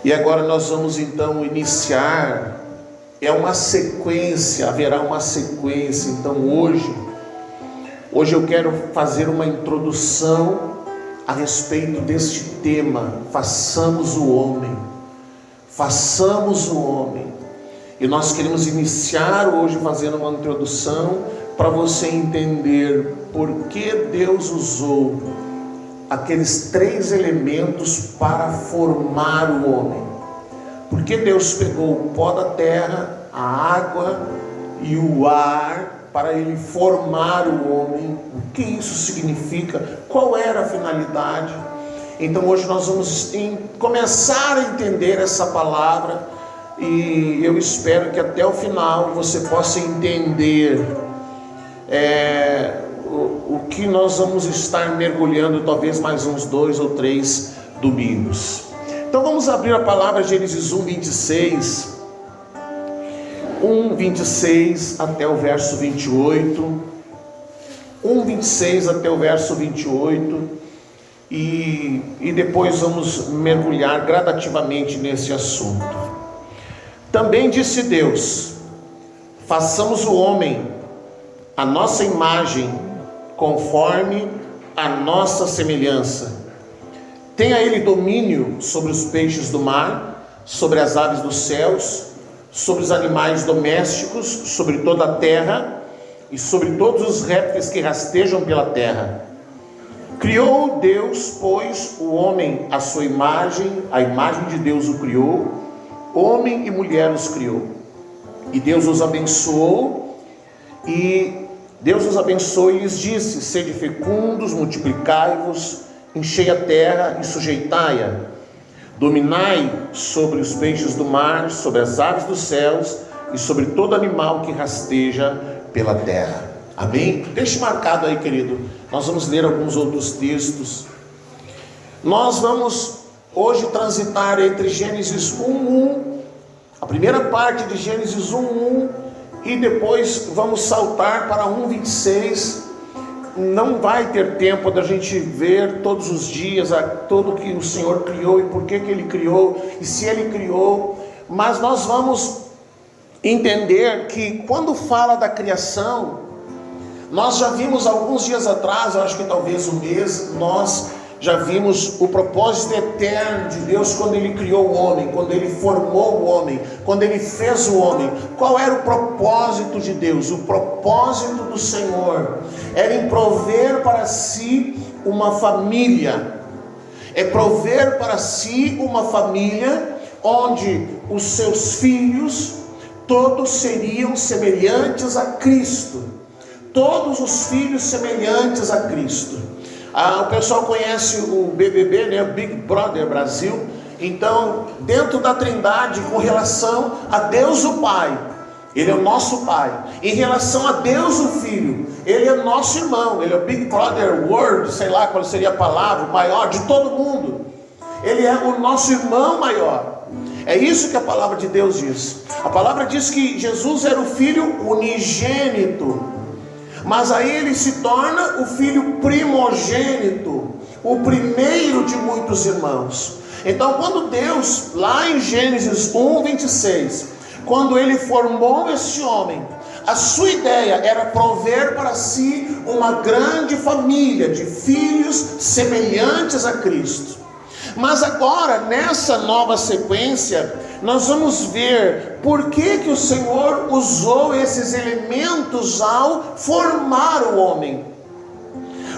E agora nós vamos então iniciar, uma sequência, haverá uma sequência. Então hoje eu quero fazer uma introdução a respeito deste tema: façamos o homem. Façamos o homem. E nós queremos iniciar hoje fazendo uma introdução para você entender por que Deus usou aqueles 3 elementos para formar o homem. Porque Deus pegou o pó da terra, a água e o ar para Ele formar o homem. O que isso significa? Qual era a finalidade? Então hoje nós vamos começar a entender essa palavra, e eu espero que até o final você possa entender o que nós vamos estar mergulhando, talvez mais uns 2 ou 3 domingos. Então vamos abrir a palavra Gênesis 1:26, 1:26 até o verso 28, 1:26 até o verso 28, e depois vamos mergulhar gradativamente nesse assunto. Também disse Deus: façamos o homem a nossa imagem, conforme a nossa semelhança. Tenha ele domínio sobre os peixes do mar, sobre as aves dos céus, sobre os animais domésticos, sobre toda a terra e sobre todos os répteis que rastejam pela terra. Criou Deus, pois, o homem à sua imagem, a imagem de Deus o criou, homem e mulher os criou. E Deus os abençoou, e lhes disse: sede fecundos, multiplicai-vos, enchei a terra e sujeitai-a, dominai sobre os peixes do mar, sobre as aves dos céus e sobre todo animal que rasteja pela terra. Amém? Deixe marcado aí, querido. Nós vamos ler alguns outros textos. Nós vamos hoje transitar entre Gênesis 1:1, a primeira parte de Gênesis 1:1, e depois vamos saltar para 1:26. Não vai ter tempo da gente ver todos os dias tudo que o Senhor criou e por que Ele criou e se Ele criou, mas nós vamos entender que quando fala da criação, nós já vimos alguns dias atrás, eu acho que talvez um mês, nós já vimos o propósito eterno de Deus quando Ele criou o homem, quando Ele formou o homem, quando Ele fez o homem. Qual era o propósito de Deus? O propósito do Senhor era em prover para si uma família. É prover para si uma família onde os seus filhos todos seriam semelhantes a Cristo. Todos os filhos semelhantes a Cristo. O pessoal conhece o BBB, né? O Big Brother Brasil. Então, dentro da Trindade, com relação a Deus o Pai, Ele é o nosso Pai. Em relação a Deus o Filho, Ele é nosso irmão. Ele é o Big Brother World, sei lá qual seria a palavra, o maior de todo mundo. Ele é o nosso irmão maior. É isso que a palavra de Deus diz. A palavra diz que Jesus era o Filho unigênito, mas aí Ele se torna o filho primogênito, o primeiro de muitos irmãos. Então quando Deus, lá em Gênesis 1:26, quando Ele formou esse homem, a sua ideia era prover para si uma grande família de filhos semelhantes a Cristo. Mas agora, nessa nova sequência, nós vamos ver por que o Senhor usou esses elementos ao formar o homem.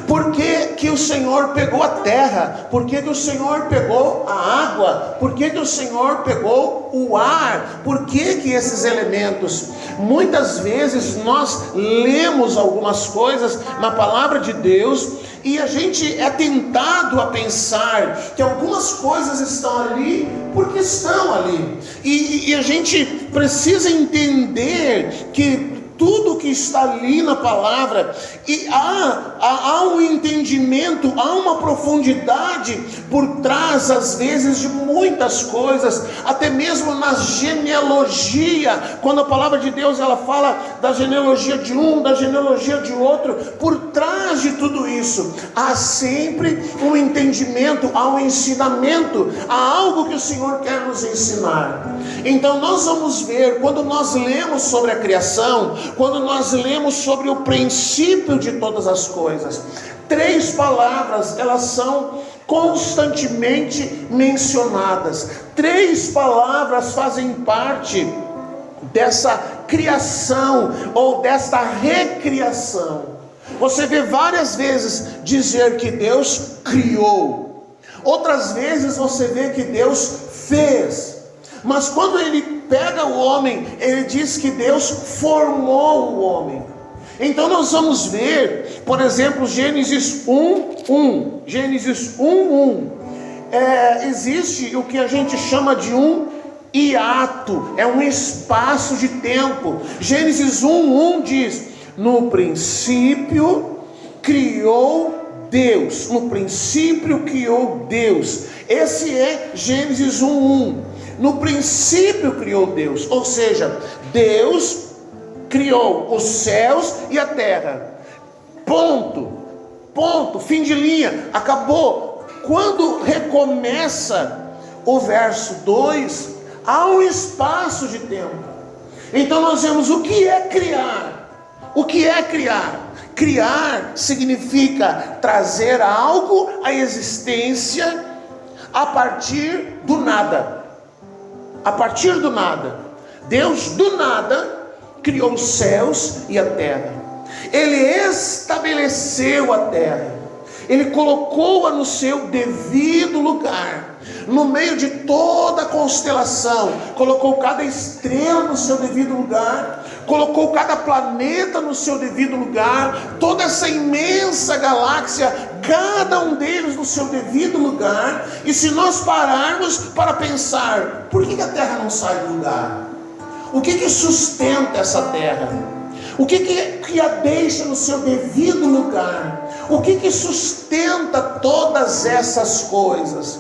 Por que o Senhor pegou a terra? Por que o Senhor pegou a água? Por que o Senhor pegou o ar? Por que esses elementos? Muitas vezes nós lemos algumas coisas na palavra de Deus e a gente é tentado a pensar que algumas coisas estão ali porque estão ali. E a gente precisa entender que tudo que está ali na palavra, e há um entendimento, há uma profundidade por trás, às vezes, de muitas coisas, até mesmo na genealogia, quando a palavra de Deus ela fala da genealogia de um, da genealogia de outro, por trás de tudo isso, há sempre um entendimento, há um ensinamento, há algo que o Senhor quer nos ensinar. Então nós vamos ver, quando nós lemos sobre a criação, quando nós lemos sobre o princípio de todas as coisas, 3 palavras, elas são constantemente mencionadas. 3 palavras fazem parte dessa criação ou desta recriação. Você vê várias vezes dizer que Deus criou, outras vezes você vê que Deus fez, mas quando ele pega o homem, ele diz que Deus formou o homem. Então nós vamos ver, por exemplo, Gênesis 1:1. Gênesis 1:1. Existe o que a gente chama de um hiato, é um espaço de tempo. Gênesis 1:1 diz: no princípio criou Deus. No princípio criou Deus. Esse é Gênesis 1:1. No princípio criou Deus, ou seja, Deus criou os céus e a terra. Ponto, fim de linha, acabou. Quando recomeça o verso 2, há um espaço de tempo. Então nós vemos o que é criar. O que é criar? Criar significa trazer algo à existência a partir do nada. A partir do nada. Deus do nada criou os céus e a terra. Ele estabeleceu a terra. Ele colocou-a no seu devido lugar. No meio de toda a constelação, colocou cada estrela no seu devido lugar, colocou cada planeta no seu devido lugar, toda essa imensa galáxia, cada um deles no seu devido lugar. E se nós pararmos para pensar, por que a terra não sai do lugar? O que sustenta essa terra? O que a deixa no seu devido lugar? O que sustenta todas essas coisas?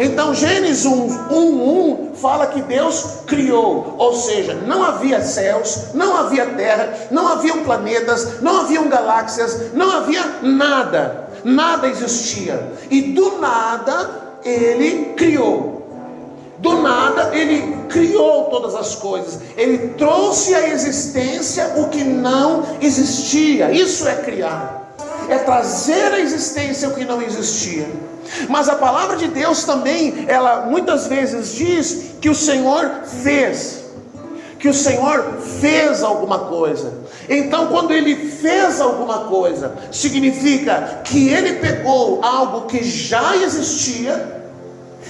Então Gênesis 1:1 fala que Deus criou, ou seja, não havia céus, não havia terra, não haviam planetas, não haviam galáxias, não havia nada, nada existia, e do nada Ele criou. Do nada Ele criou todas as coisas. Ele trouxe à existência o que não existia. Isso é criar, é trazer à existência o que não existia. Mas a palavra de Deus também, ela muitas vezes diz que o Senhor fez, que o Senhor fez alguma coisa. Então quando Ele fez alguma coisa, significa que Ele pegou algo que já existia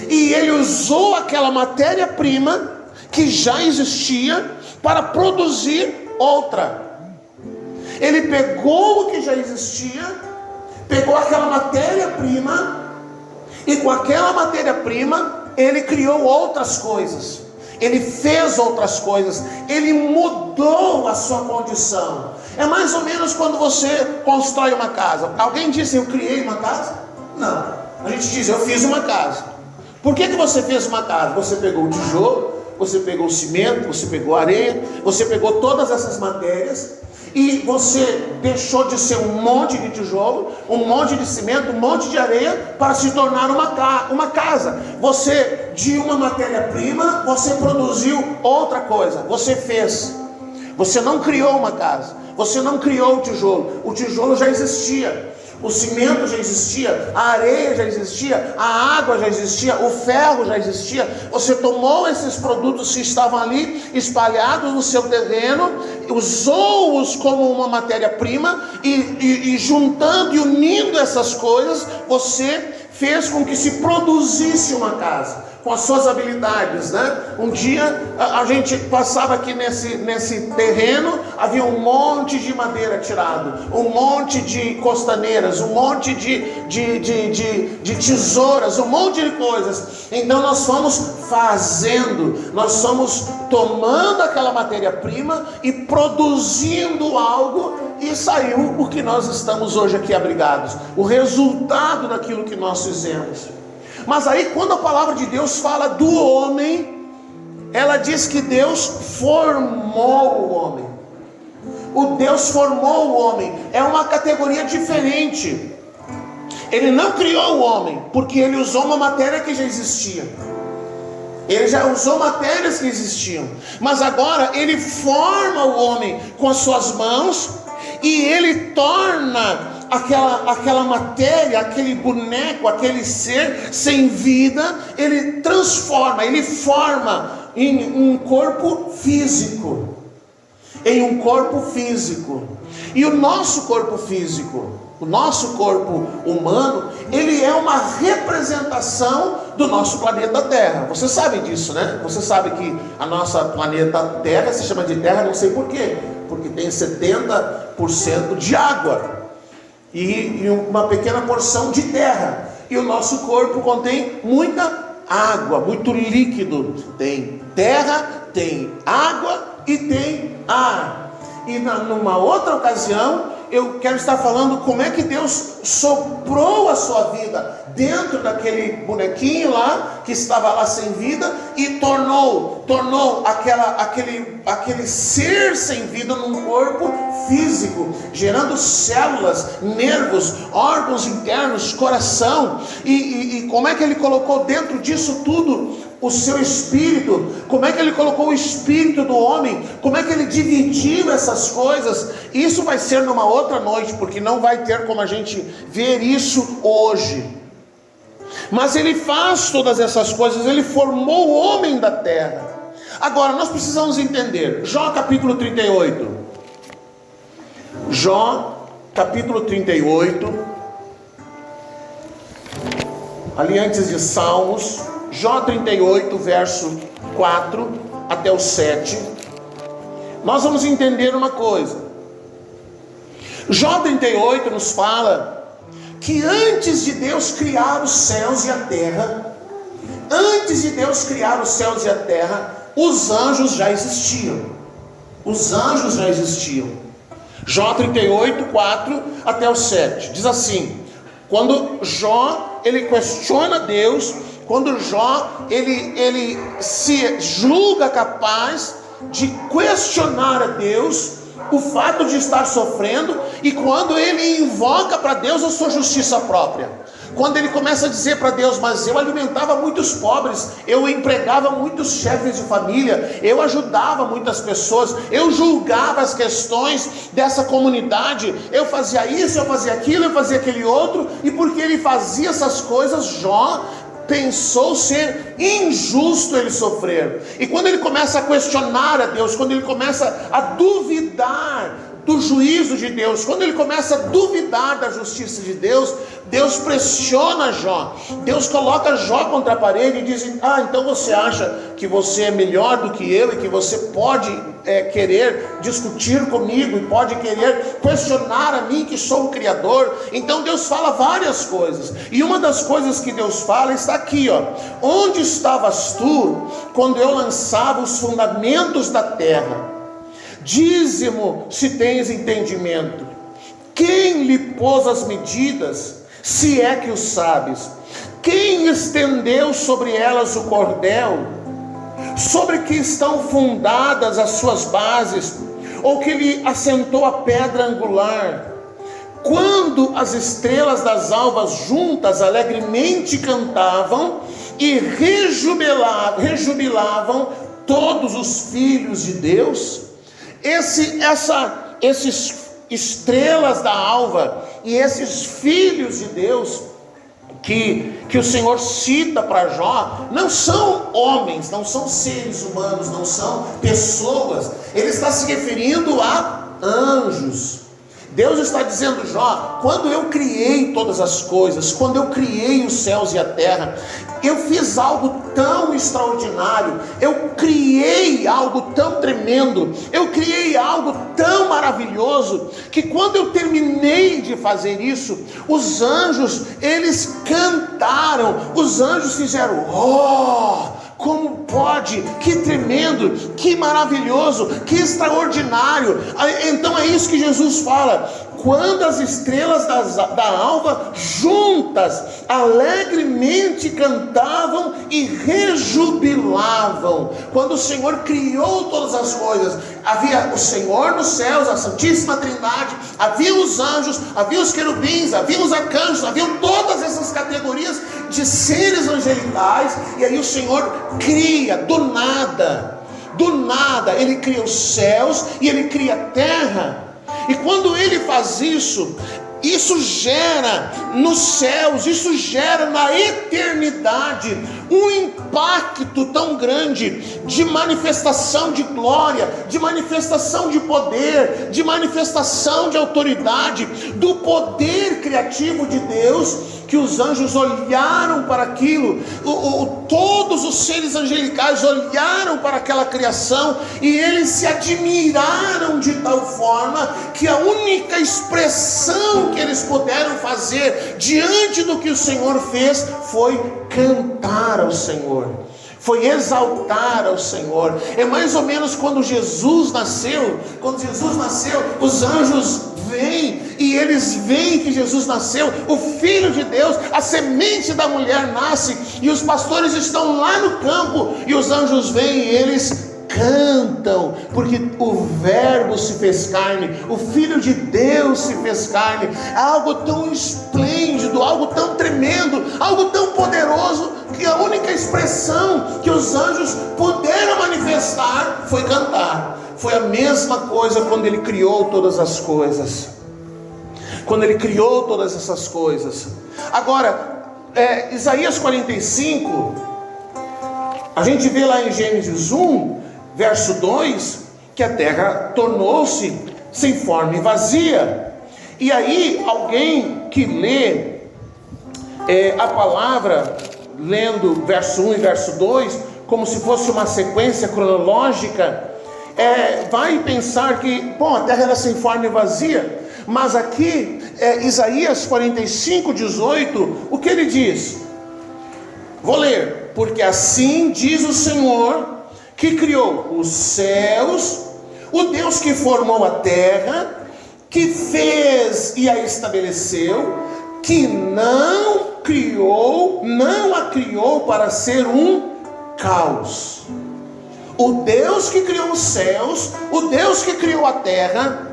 e Ele usou aquela matéria-prima que já existia para produzir outra. Ele pegou o que já existia, pegou aquela matéria-prima, e com aquela matéria-prima Ele criou outras coisas. Ele fez outras coisas. Ele mudou a sua condição. É mais ou menos quando você constrói uma casa. Alguém diz: eu criei uma casa? Não. A gente diz: eu fiz uma casa. Por que você fez uma casa? Você pegou o tijolo, você pegou o cimento, você pegou a areia, você pegou todas essas matérias, e você deixou de ser um monte de tijolo, um monte de cimento, um monte de areia, para se tornar uma casa. Você, de uma matéria-prima, você produziu outra coisa. Você fez. Você não criou uma casa. Você não criou o tijolo. O tijolo já existia. O cimento já existia, a areia já existia, a água já existia, o ferro já existia. Você tomou esses produtos que estavam ali espalhados no seu terreno, usou-os como uma matéria-prima, e juntando e unindo essas coisas, você fez com que se produzisse uma casa, com as suas habilidades, né? Um dia a gente passava aqui nesse terreno, havia um monte de madeira tirado, um monte de costaneiras, um monte de tesouras, um monte de coisas. Então nós fomos fazendo, nós fomos tomando aquela matéria-prima e produzindo algo, e saiu o que nós estamos hoje aqui abrigados, o resultado daquilo que nós fizemos. Mas aí quando a palavra de Deus fala do homem, ela diz que Deus formou o homem. O Deus formou o homem, é uma categoria diferente. Ele não criou o homem, porque ele usou uma matéria que já existia. Ele já usou matérias que existiam, mas agora ele forma o homem com as suas mãos, e ele torna aquela matéria, aquele boneco, aquele ser sem vida, ele transforma, ele forma em um corpo físico. Em um corpo físico. E o nosso corpo físico, o nosso corpo humano, ele é uma representação do nosso planeta Terra. Você sabe disso, né? Você sabe que a nossa planeta Terra se chama de Terra, não sei por quê. Porque tem 70% de água e uma pequena porção de terra. E o nosso corpo contém muita água, muito líquido. Tem terra, tem água e tem ar. E numa outra ocasião eu quero estar falando como é que Deus soprou a sua vida dentro daquele bonequinho lá, que estava lá sem vida, e tornou aquele ser sem vida num corpo físico, gerando células, nervos, órgãos internos, coração, e como é que ele colocou dentro disso tudo o seu espírito, como é que ele colocou o espírito do homem, como é que ele dividiu essas coisas. Isso vai ser numa outra noite, porque não vai ter como a gente ver isso hoje. Mas ele faz todas essas coisas, ele formou o homem da terra. Agora nós precisamos entender, Jó capítulo 38, Jó capítulo 38, ali antes de Salmos, Jó 38, verso 4 até o 7, nós vamos entender uma coisa. Jó 38 nos fala que antes de Deus criar os céus e a terra, antes de Deus criar os céus e a terra, os anjos já existiam. Os anjos já existiam. Jó 38, 4 até o 7, diz assim: quando Jó, ele questiona Deus, quando Jó, ele se julga capaz de questionar a Deus o fato de estar sofrendo, e quando ele invoca para Deus a sua justiça própria, quando ele começa a dizer para Deus: mas eu alimentava muitos pobres, eu empregava muitos chefes de família, eu ajudava muitas pessoas, eu julgava as questões dessa comunidade, eu fazia isso, eu fazia aquilo, eu fazia aquele outro. E porque ele fazia essas coisas, Jó pensou ser injusto ele sofrer. E quando ele começa a questionar a Deus, quando ele começa a duvidar do juízo de Deus, quando ele começa a duvidar da justiça de Deus, Deus pressiona Jó, Deus coloca Jó contra a parede e diz: então você acha que você é melhor do que eu, e que você pode querer discutir comigo, e pode querer questionar a mim que sou o Criador? Então Deus fala várias coisas, e uma das coisas que Deus fala está aqui, onde estavas tu quando eu lançava os fundamentos da terra? Dize-mo se tens entendimento. Quem lhe pôs as medidas, se é que o sabes? Quem estendeu sobre elas o cordel? Sobre que estão fundadas as suas bases? Ou que lhe assentou a pedra angular? Quando as estrelas das alvas juntas alegremente cantavam e rejubilavam todos os filhos de Deus? Esses estrelas da alva e esses filhos de Deus que o Senhor cita para Jó, não são homens, não são seres humanos, não são pessoas. Ele está se referindo a anjos. Deus está dizendo: Jó, quando eu criei todas as coisas, quando eu criei os céus e a terra, eu fiz algo tão extraordinário, eu criei algo tão tremendo, eu criei algo tão maravilhoso, que quando eu terminei de fazer isso, os anjos, eles cantaram, os anjos fizeram: oh, como pode, que tremendo, que maravilhoso, que extraordinário. Então é isso que Jesus fala: quando as estrelas da alva juntas alegremente cantavam e rejubilavam. Quando o Senhor criou todas as coisas, havia o Senhor nos céus, a Santíssima Trindade, havia os anjos, havia os querubins, havia os arcanjos, haviam todas essas categorias de seres angelicais, e aí o Senhor cria do nada, Ele cria os céus e Ele cria a terra. E quando Ele faz isso, isso gera nos céus, isso gera na eternidade um impacto tão grande de manifestação de glória, de manifestação de poder, de manifestação de autoridade, do poder criativo de Deus, que os anjos olharam para aquilo, todos os seres angelicais olharam para aquela criação e eles se admiraram de tal forma que a única expressão que eles puderam fazer diante do que o Senhor fez foi cantar ao Senhor, foi exaltar ao Senhor. É mais ou menos quando Jesus nasceu, os anjos vêm e eles veem que Jesus nasceu, o Filho de Deus, a semente da mulher nasce, e os pastores estão lá no campo, e os anjos vêm e eles cantam, porque o Verbo se fez carne, o Filho de Deus se fez carne. Algo tão esplêndido, algo tão tremendo, algo tão poderoso, que a única expressão que os anjos puderam manifestar foi cantar. Foi a mesma coisa quando Ele criou todas as coisas, quando Ele criou todas essas coisas. Agora, Isaías 45, a gente vê lá em Gênesis 1, verso 2, que a terra tornou-se sem forma e vazia. E aí, alguém que lê a palavra, lendo verso 1 e verso 2, como se fosse uma sequência cronológica, vai pensar que, a terra era sem forma e vazia. Mas aqui, Isaías 45, 18, o que ele diz? Vou ler: porque assim diz o Senhor, que criou os céus, o Deus que formou a terra, que fez e a estabeleceu, que não a criou para ser um caos. O Deus que criou os céus, o Deus que criou a terra,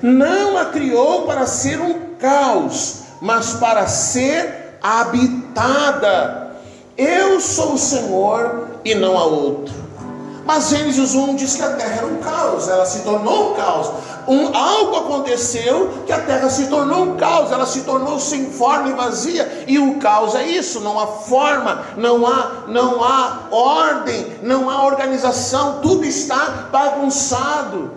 não a criou para ser um caos, mas para ser habitada. Eu sou o Senhor e não há outro. Mas Gênesis 1 diz que a terra era um caos, ela se tornou um caos. Algo aconteceu que a terra se tornou um caos, ela se tornou sem forma e vazia. E o caos é isso: não há forma, não há ordem, não há organização, tudo está bagunçado.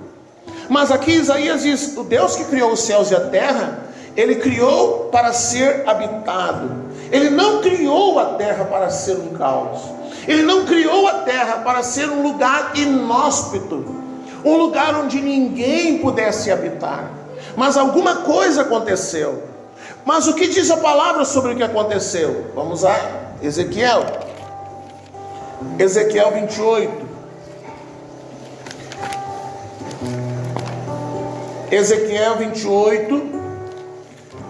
Mas aqui Isaías diz: o Deus que criou os céus e a terra, Ele criou para ser habitado. Ele não criou a terra para ser um caos. Ele não criou a terra para ser um lugar inóspito, um lugar onde ninguém pudesse habitar. Mas alguma coisa aconteceu. Mas o que diz a palavra sobre o que aconteceu? Vamos a Ezequiel 28. Ezequiel 28,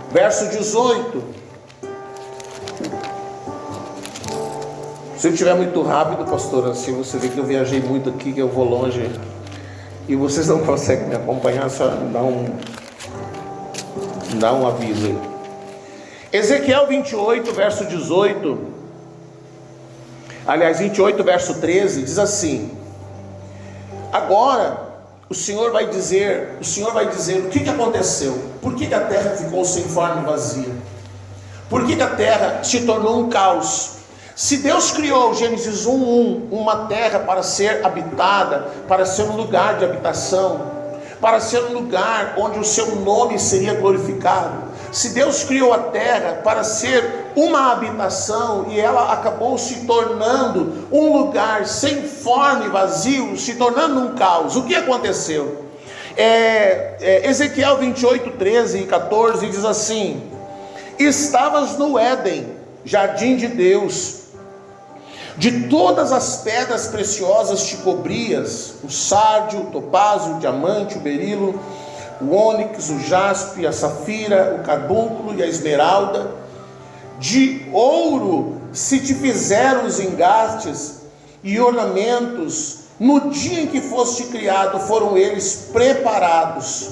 verso 18. Se eu estiver muito rápido, pastora, se você vê que eu viajei muito aqui, que eu vou longe e vocês não conseguem me acompanhar, só dá um aviso aí. Ezequiel 28, verso 18, aliás 28, verso 13, diz assim: agora o Senhor vai dizer o que aconteceu, por que a terra ficou sem forma e vazia, por que a terra se tornou um caos. Se Deus criou, Gênesis 1:1, uma terra para ser habitada, para ser um lugar de habitação, para ser um lugar onde o seu nome seria glorificado, se Deus criou a terra para ser uma habitação e ela acabou se tornando um lugar sem forma e vazio, se tornando um caos, o que aconteceu? Ezequiel 28, 13 e 14 diz assim: estavas no Éden, jardim de Deus, de todas as pedras preciosas te cobrias, o sárdio, o topázio, o diamante, o berilo, o ônix, o jaspe, a safira, o carbúnculo e a esmeralda. De ouro se te fizeram os engastes e ornamentos. No dia em que foste criado foram eles preparados.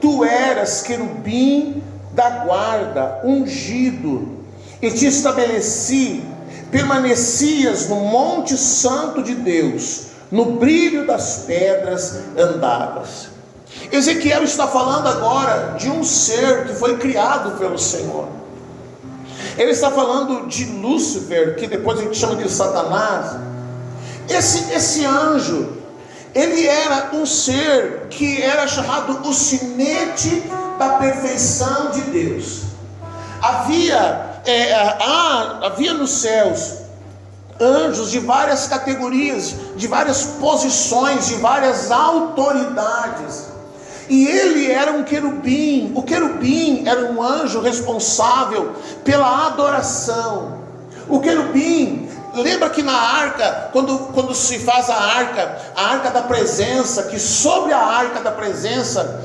Tu eras querubim da guarda, ungido, e te estabeleci. Permanecias no monte santo de Deus, no brilho das pedras andavas. Ezequiel está falando agora de um ser que foi criado pelo Senhor. Ele está falando de Lúcifer, que depois a gente chama de Satanás. Esse anjo, ele era um ser que era chamado o sinete da perfeição de Deus. Havia nos céus anjos de várias categorias, de várias posições, de várias autoridades, e ele era um querubim. O querubim era um anjo responsável pela adoração. O querubim, lembra que na arca, quando se faz a arca da presença, que sobre a arca da presença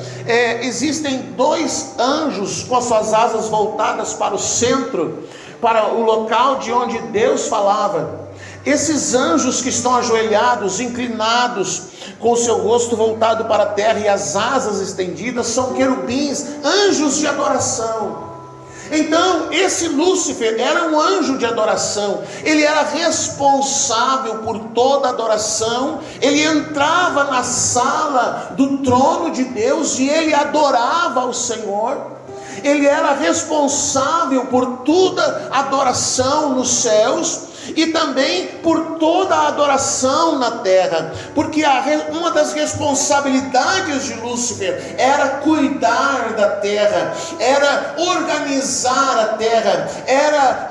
existem dois anjos com as suas asas voltadas para o centro, para o local de onde Deus falava. Esses anjos que estão ajoelhados, inclinados, com o seu rosto voltado para a terra e as asas estendidas, são querubins, anjos de adoração. Então, esse Lúcifer era um anjo de adoração, ele era responsável por toda a adoração, ele entrava na sala do trono de Deus e ele adorava ao Senhor. Ele era responsável por toda a adoração nos céus e também por toda a adoração na terra, porque uma das responsabilidades de Lúcifer era cuidar da terra, era organizar a terra,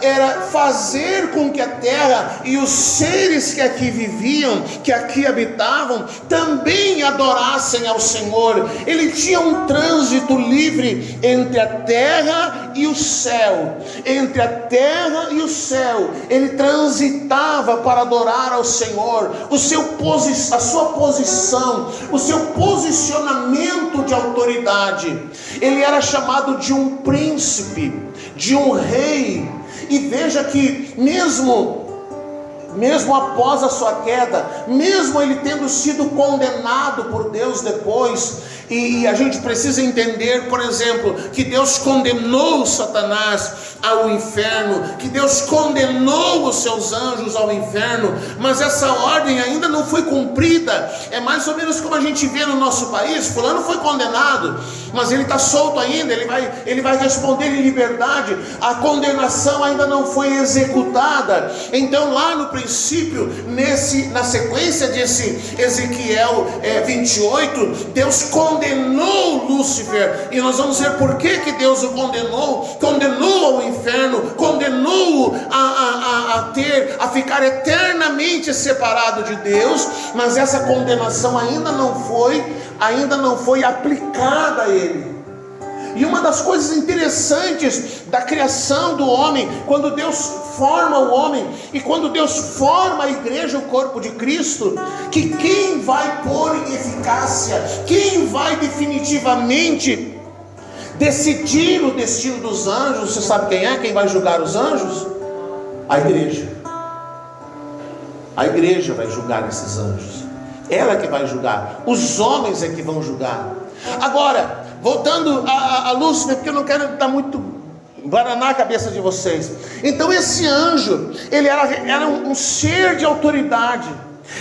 era fazer com que a terra e os seres que aqui viviam, que aqui habitavam, também adorassem ao Senhor. Ele tinha um trânsito livre entre a terra e o céu, entre a terra e o céu. Ele transitava para adorar ao Senhor. A sua posição, o seu posicionamento de autoridade. Ele era chamado de um príncipe, de um rei. E veja que mesmo após a sua queda, mesmo ele tendo sido condenado por Deus depois, e a gente precisa entender, por exemplo, que Deus condenou Satanás ao inferno, que Deus condenou os seus anjos ao inferno, mas essa ordem ainda não foi cumprida. É mais ou menos como a gente vê no nosso país: fulano foi condenado, mas ele está solto ainda, ele vai responder em liberdade, a condenação ainda não foi executada. Então lá no princípio, na sequência desse Ezequiel 28, Deus condenou Lúcifer, e nós vamos ver por que Deus o condenou ao inferno, condenou-o a ficar eternamente separado de Deus, mas essa condenação ainda não foi aplicada a ele. E uma das coisas interessantes da criação do homem, quando Deus forma o homem e quando Deus forma a igreja, o corpo de Cristo, que quem vai pôr em eficácia, quem vai definitivamente decidir o destino dos anjos, você sabe quem é? Quem vai julgar os anjos? A igreja. A igreja vai julgar esses anjos. Ela que vai julgar. Os homens é que vão julgar. Agora, voltando a Lúcifer, porque eu não quero dar muito bananar a cabeça de vocês. Então esse anjo, ele era um ser de autoridade.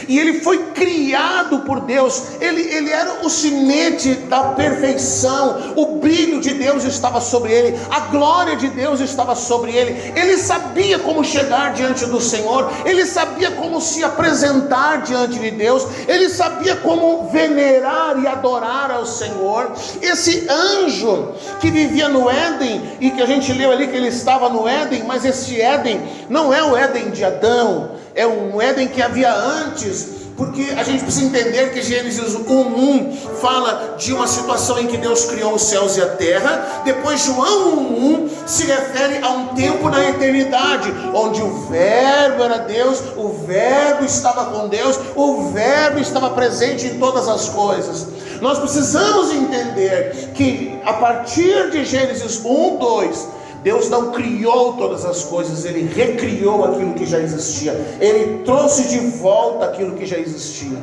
e ele foi criado por Deus. Ele era o sinete da perfeição, o brilho de Deus estava sobre ele, a glória de Deus estava sobre ele. Ele sabia como chegar diante do Senhor, ele sabia como se apresentar diante de Deus, ele sabia como venerar e adorar ao Senhor. Esse anjo que vivia no Éden, e que a gente leu ali que ele estava no Éden, mas esse Éden não é o Éden de Adão, é um Éden que havia antes, porque a gente precisa entender que Gênesis 1:1 fala de uma situação em que Deus criou os céus e a terra. Depois João 1:1 se refere a um tempo na eternidade, onde o verbo era Deus, o verbo estava com Deus, o verbo estava presente em todas as coisas. Nós precisamos entender que a partir de Gênesis 1:2, Deus não criou todas as coisas, Ele recriou aquilo que já existia, Ele trouxe de volta aquilo que já existia.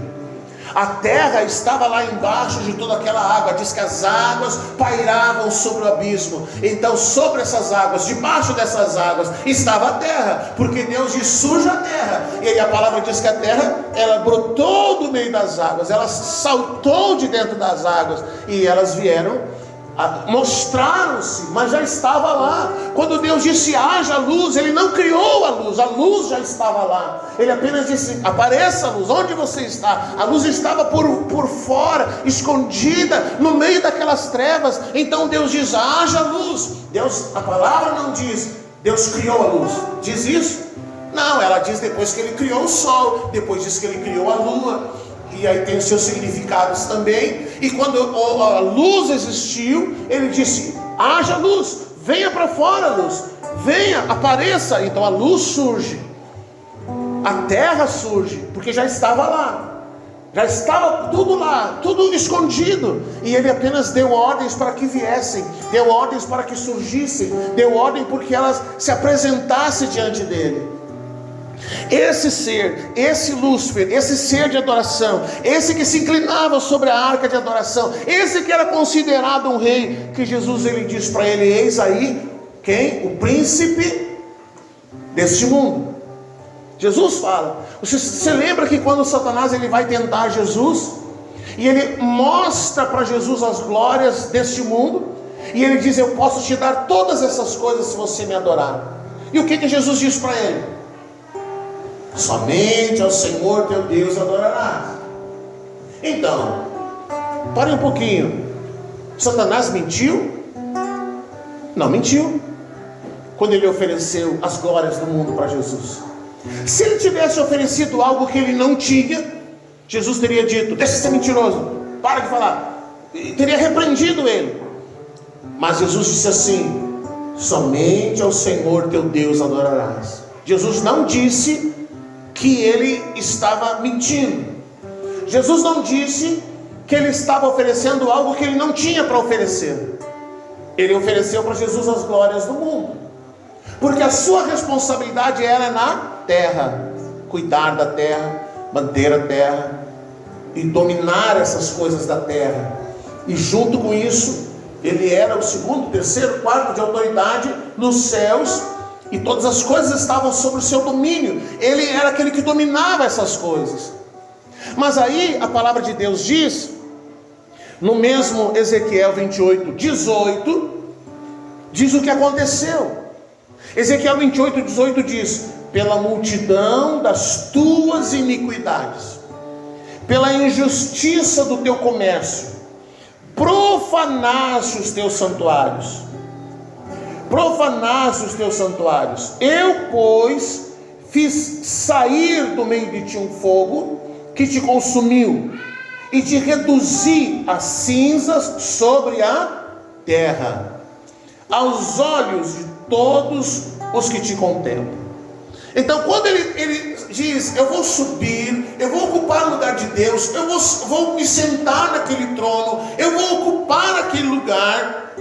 A terra estava lá embaixo de toda aquela água, diz que as águas pairavam sobre o abismo. Então sobre essas águas, debaixo dessas águas, estava a terra, porque Deus diz: suja a terra. E aí a palavra diz que a terra, ela brotou do meio das águas, ela saltou de dentro das águas, e elas vieram, mostraram-se, mas já estava lá. Quando Deus disse haja luz, Ele não criou a luz já estava lá. Ele apenas disse: apareça a luz. Onde você está? A luz estava por fora, escondida no meio daquelas trevas. Então Deus diz: haja luz. Deus, a palavra não diz Deus criou a luz, diz isso? Não, ela diz depois que Ele criou o sol, depois diz que Ele criou a lua. E aí tem os seus significados também. E quando a luz existiu, Ele disse: haja luz, venha para fora a luz, venha, apareça. Então a luz surge, a terra surge, porque já estava lá, já estava tudo lá, tudo escondido. E Ele apenas deu ordens para que viessem, deu ordens para que surgissem, deu ordem porque elas se apresentassem diante dEle. Esse ser, esse Lúcifer, esse ser de adoração, esse que se inclinava sobre a arca de adoração, esse que era considerado um rei, que Jesus, ele diz para ele: eis aí quem? O príncipe deste mundo. Jesus fala. Você lembra que quando Satanás ele vai tentar Jesus, e ele mostra para Jesus as glórias deste mundo, e ele diz: eu posso te dar todas essas coisas se você me adorar. E o que Jesus diz para ele? Somente ao Senhor teu Deus adorarás. Então, pare um pouquinho. Satanás mentiu? Não mentiu quando ele ofereceu as glórias do mundo para Jesus. Se ele tivesse oferecido algo que ele não tinha, Jesus teria dito: deixa de ser mentiroso, para de falar, e teria repreendido ele. Mas Jesus disse assim: somente ao Senhor teu Deus adorarás. Jesus não disse que ele estava mentindo. Jesus não disse que ele estava oferecendo algo que ele não tinha para oferecer. Ele ofereceu para Jesus as glórias do mundo, porque a sua responsabilidade era na terra, cuidar da terra, manter a terra e dominar essas coisas da terra. E junto com isso, ele era o segundo, terceiro, quarto de autoridade nos céus, e todas as coisas estavam sob o seu domínio. Ele era aquele que dominava essas coisas. Mas aí a palavra de Deus diz, no mesmo Ezequiel 28:18, diz o que aconteceu. Ezequiel 28:18 diz: pela multidão das tuas iniquidades, pela injustiça do teu comércio, profanaste os teus santuários. Profanaste os teus santuários. Eu, pois, fiz sair do meio de ti um fogo que te consumiu, e te reduzi a cinzas sobre a terra, aos olhos de todos os que te contemplam. Então, quando ele diz: eu vou subir, eu vou ocupar o lugar de Deus, eu vou me sentar naquele trono, eu vou ocupar aquele lugar,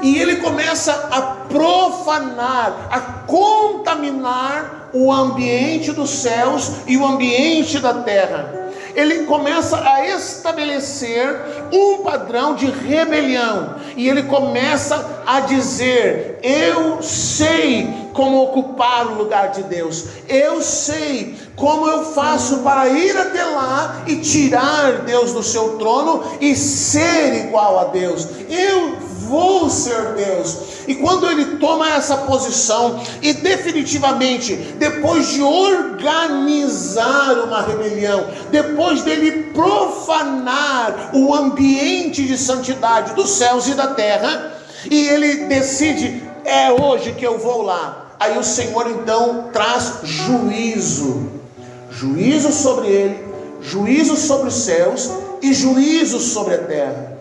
e ele começa a profanar, a contaminar o ambiente dos céus e o ambiente da terra. Ele começa a estabelecer um padrão de rebelião. e ele começa a dizer: eu sei como ocupar o lugar de Deus, eu sei como eu faço para ir até lá e tirar Deus do seu trono e ser igual a Deus. Eu vou ser Deus. E quando ele toma essa posição, e definitivamente, depois de organizar uma rebelião, depois dele profanar o ambiente de santidade dos céus e da terra, e ele decide: é hoje que eu vou lá. Aí o Senhor então traz juízo sobre ele, juízo sobre os céus e juízo sobre a terra.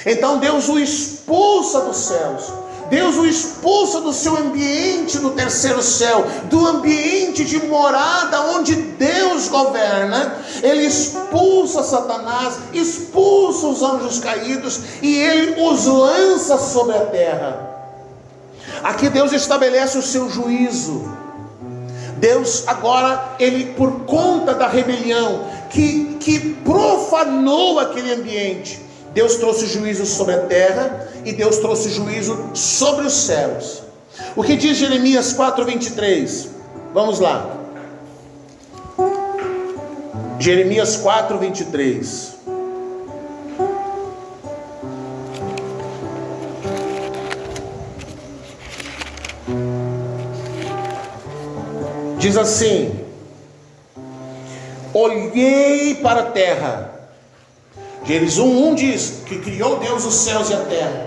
Então Deus o expulsa dos céus, Deus o expulsa do seu ambiente no terceiro céu, do ambiente de morada onde Deus governa. Ele expulsa Satanás, expulsa os anjos caídos e ele os lança sobre a terra. Aqui Deus estabelece o seu juízo. Deus agora, ele, por conta da rebelião que profanou aquele ambiente, Deus trouxe juízo sobre a terra e Deus trouxe juízo sobre os céus. O que diz Jeremias 4:23? Vamos lá. Jeremias 4:23. Diz assim: olhei para a terra. Gênesis 1:1 diz que criou Deus os céus e a terra,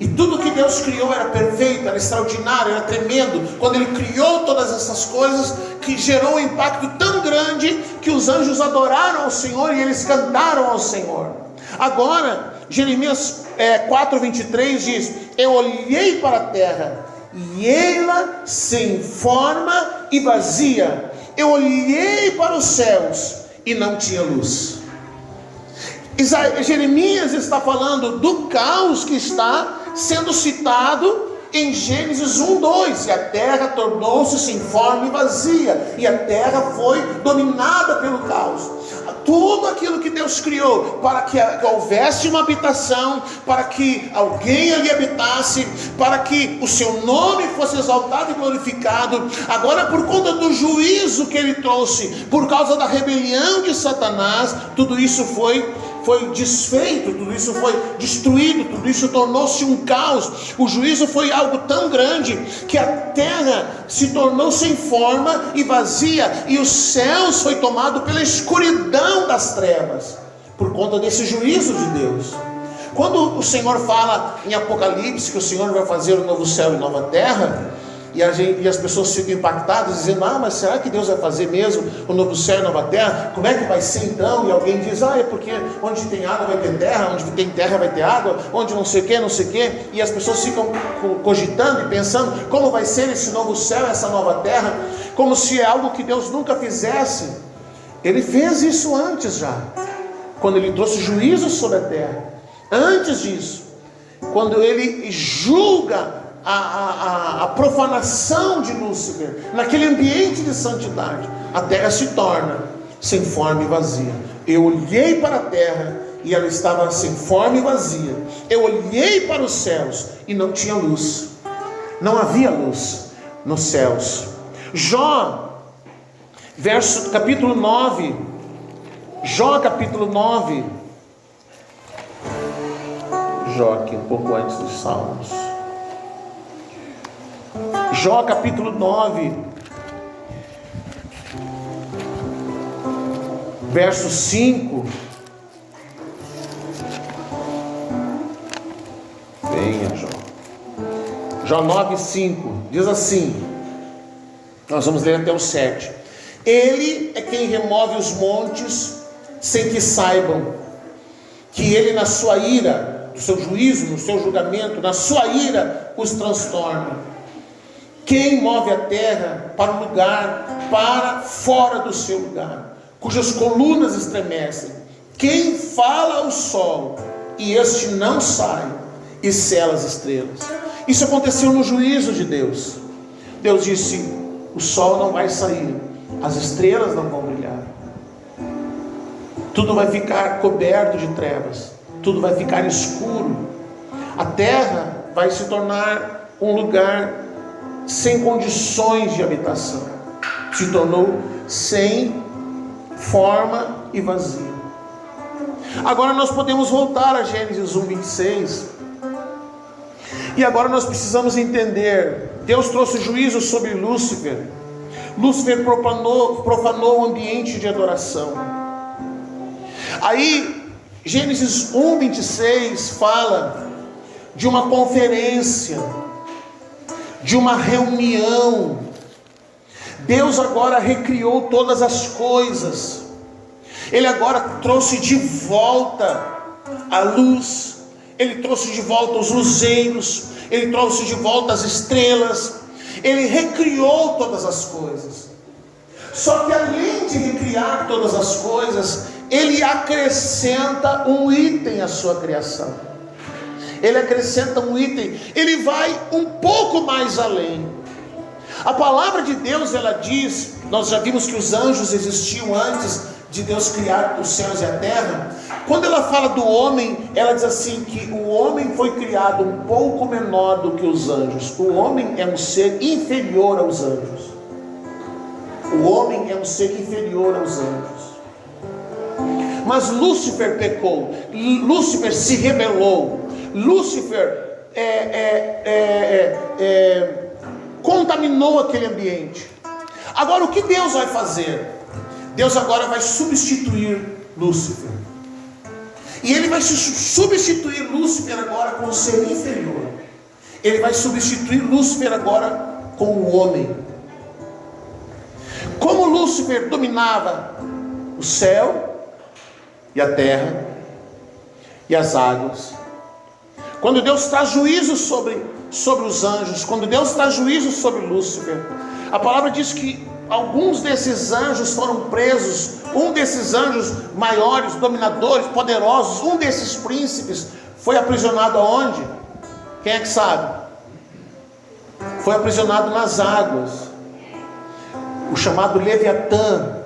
e tudo que Deus criou era perfeito, era extraordinário, era tremendo. Quando ele criou todas essas coisas, que gerou um impacto tão grande que os anjos adoraram ao Senhor e eles cantaram ao Senhor. Agora Jeremias 4:23 diz: eu olhei para a terra e ela sem forma e vazia. Eu olhei para os céus e não tinha luz. Jeremias está falando do caos que está sendo citado em Gênesis 1:2. E a terra tornou-se sem forma e vazia, e a terra foi dominada pelo caos. Tudo aquilo que Deus criou para que houvesse uma habitação, para que alguém ali habitasse, para que o seu nome fosse exaltado e glorificado, agora por conta do juízo que ele trouxe, por causa da rebelião de Satanás, tudo isso foi desfeito, tudo isso foi destruído, tudo isso tornou-se um caos. O juízo foi algo tão grande que a terra se tornou sem forma e vazia, e os céus foi tomado pela escuridão das trevas, por conta desse juízo de Deus. Quando o Senhor fala em Apocalipse que o Senhor vai fazer um novo céu e nova terra, e as pessoas ficam impactadas, dizendo: mas será que Deus vai fazer mesmo o novo céu e nova terra? Como é que vai ser então? E alguém diz: é porque onde tem água vai ter terra, onde tem terra vai ter água, onde não sei o que, e as pessoas ficam cogitando e pensando como vai ser esse novo céu, essa nova terra, como se é algo que Deus nunca fizesse. Ele fez isso antes já, quando ele trouxe juízo sobre a terra. Antes disso, quando ele julga a profanação de Lúcifer, naquele ambiente de santidade, a terra se torna sem forma e vazia. Eu olhei para a terra e ela estava sem forma e vazia. Eu olhei para os céus e não tinha luz, não havia luz nos céus. Jó, capítulo 9, Jó capítulo 9, Jó aqui um pouco antes dos Salmos. Jó capítulo 9, verso 5. Venha, Jó. Jó 9, 5. Diz assim, nós vamos ler até o 7. Ele é quem remove os montes sem que saibam, que ele na sua ira, no seu juízo, no seu julgamento, na sua ira os transtorna. Quem move a terra para um lugar, para fora do seu lugar, cujas colunas estremecem. Quem fala ao sol, e este não sai, e sela as estrelas. Isso aconteceu no juízo de Deus. Deus disse: o sol não vai sair, as estrelas não vão brilhar, tudo vai ficar coberto de trevas, tudo vai ficar escuro. A terra vai se tornar um lugar sem condições de habitação. Se tornou sem forma e vazio. Agora nós podemos voltar a Gênesis 1:26. E agora nós precisamos entender. Deus trouxe juízo sobre Lúcifer. Lúcifer profanou o ambiente de adoração. Aí Gênesis 1:26 fala de uma conferência, de uma reunião. Deus agora recriou todas as coisas. Ele agora trouxe de volta a luz. Ele trouxe de volta os luzeiros. Ele trouxe de volta as estrelas. Ele recriou todas as coisas. Só que além de recriar todas as coisas, ele acrescenta um item à sua criação. Ele acrescenta um item. Ele vai um pouco mais além. A palavra de Deus, ela diz, nós já vimos que os anjos existiam antes de Deus criar os céus e a terra. Quando ela fala do homem, ela diz assim que o homem foi criado um pouco menor do que os anjos. O homem é um ser inferior aos anjos. O homem é um ser inferior aos anjos. Mas Lúcifer pecou. Lúcifer se rebelou. Lúcifer contaminou aquele ambiente. Agora o que Deus vai fazer? Deus agora vai substituir Lúcifer. E ele vai substituir Lúcifer agora com o ser inferior. Ele vai substituir Lúcifer agora com o homem. Como Lúcifer dominava o céu e a terra e as águas, quando Deus traz juízo sobre os anjos, quando Deus traz juízo sobre Lúcifer, a palavra diz que alguns desses anjos foram presos. Um desses anjos maiores, dominadores, poderosos, um desses príncipes foi aprisionado aonde? Quem é que sabe? Foi aprisionado nas águas, o chamado Leviatã.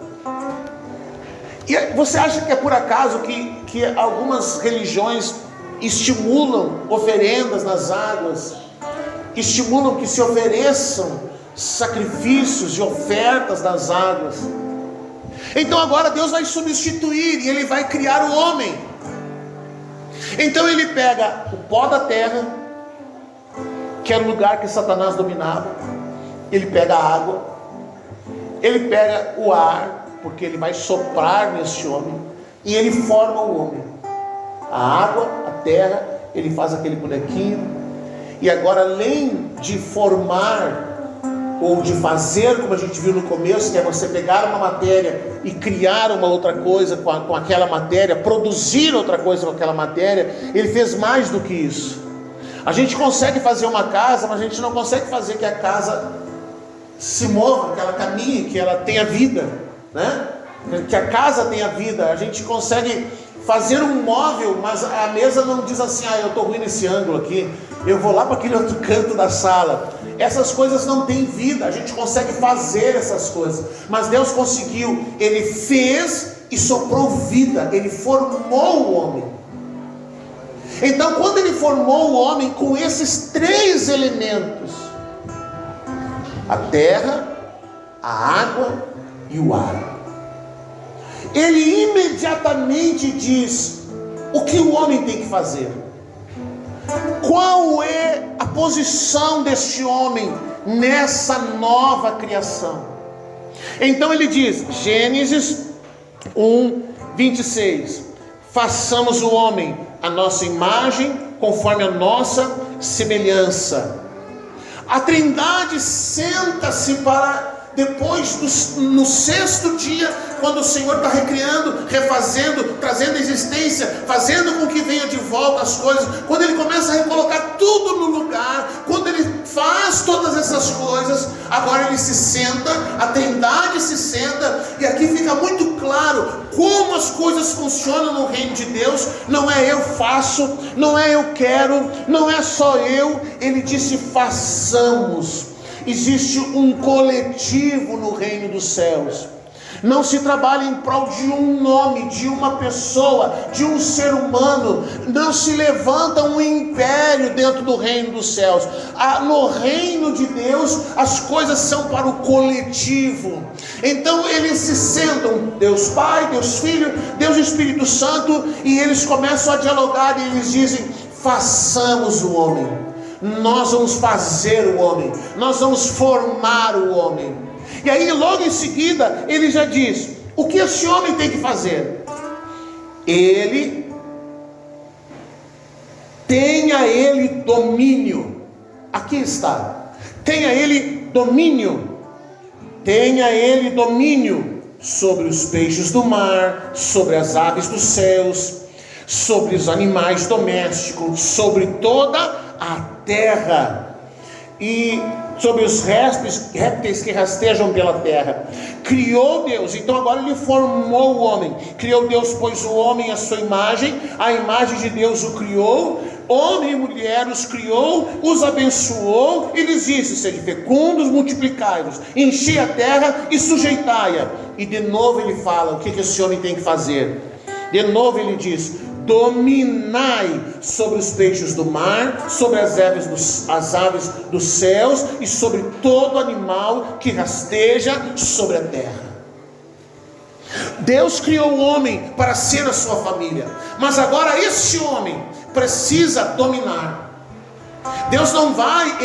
E você acha que é por acaso que algumas religiões estimulam oferendas nas águas, estimulam que se ofereçam sacrifícios e ofertas das águas? Então agora Deus vai substituir e ele vai criar o homem. Então ele pega o pó da terra, que era o lugar que Satanás dominava. Ele pega a água, ele pega o ar, porque ele vai soprar neste homem, e ele forma o homem. A água, a terra, ele faz aquele bonequinho. E agora, além de formar ou de fazer, como a gente viu no começo, que é você pegar uma matéria e criar uma outra coisa com aquela matéria, produzir outra coisa com aquela matéria, ele fez mais do que isso. A gente consegue fazer uma casa, mas a gente não consegue fazer que a casa se mova, que ela caminhe, que ela tenha vida, né? Que a casa tenha vida. A gente consegue fazer um móvel, mas a mesa não diz assim: eu estou ruim nesse ângulo aqui, eu vou lá para aquele outro canto da sala. Essas coisas não têm vida. A gente consegue fazer essas coisas, mas Deus conseguiu. Ele fez e soprou vida. Ele formou o homem. Então, quando ele formou o homem com esses três elementos, a terra, a água e o ar, ele imediatamente diz o que o homem tem que fazer. Qual é a posição deste homem nessa nova criação? Então ele diz, Gênesis 1:26, façamos o homem a nossa imagem, conforme a nossa semelhança. A Trindade senta-se para depois, no sexto dia, quando o Senhor está recriando, refazendo, trazendo a existência, fazendo com que venha de volta as coisas, quando Ele começa a recolocar tudo no lugar, quando Ele faz todas essas coisas, agora Ele se senta, a Trindade se senta, e aqui fica muito claro como as coisas funcionam no reino de Deus. Não é eu faço, não é eu quero, não é só eu. Ele disse façamos. Existe um coletivo no reino dos céus. Não se trabalha em prol de um nome, de uma pessoa, de um ser humano. Não se levanta um império dentro do reino dos céus. No reino de Deus, as coisas são para o coletivo. Então eles se sentam, Deus Pai, Deus Filho, Deus Espírito Santo, e eles começam a dialogar e eles dizem: façamos o homem. Nós vamos fazer o homem. Nós vamos formar o homem. E aí logo em seguida ele já diz: o que esse homem tem que fazer? Tenha ele domínio. Aqui está. Tenha ele domínio. Tenha ele domínio sobre os peixes do mar, sobre as aves dos céus, sobre os animais domésticos, sobre toda a terra e sobre os répteis que rastejam pela terra. Criou Deus, então agora ele formou o homem. Criou Deus, pois o homem à sua imagem, a imagem de Deus o criou, homem e mulher os criou, os abençoou e lhes disse: sede fecundos, multiplicai-vos, enchei a terra e sujeitai-a. E de novo ele fala o que esse homem tem que fazer. De novo ele diz: dominai sobre os peixes do mar, sobre as aves dos céus e sobre todo animal que rasteja sobre a terra. Deus criou o homem para ser a sua família, mas agora este homem precisa dominar. Deus não vai